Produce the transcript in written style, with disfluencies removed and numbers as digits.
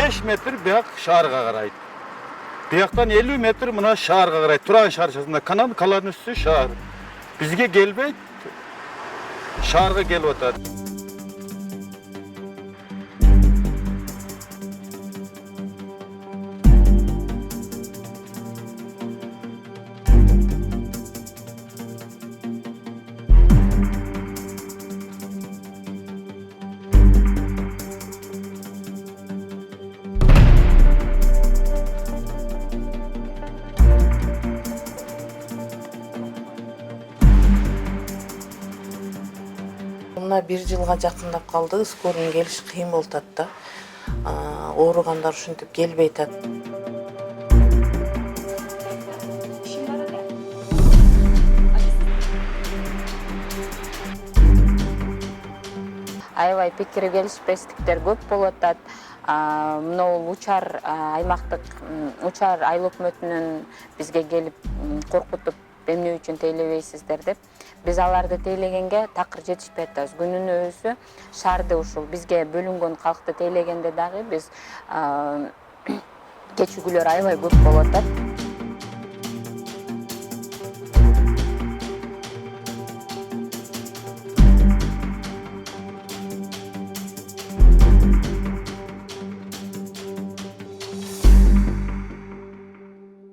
5 metr biyaq şaharga qaraydı. Biyaqtan 50 metr mına şaharga qaraydı. Turan şarşasında kanal, kalanın üstü şahar. Bizge gelbeydi, şaharga gelip otadı. Мына 1 жылга жакындап калды, скорунун келиши кыйын болуп атат да. Ооругандар ушинтип келбей атат. Аябай пикири келишпестиктер көп болуп атат. Мына учар аймактык учар айыл өкмөтүнөн бизге келип коркутуп эмне үчүн тейлебейсиздер деп. Биз аларды тейлегенге такыр жетишпей атабыз. Күнүнө өзү шаарды ушул бизге бөлүнгөн калкты тейлегенде дагы биз кечигүүлөр аябай көп болуп атат.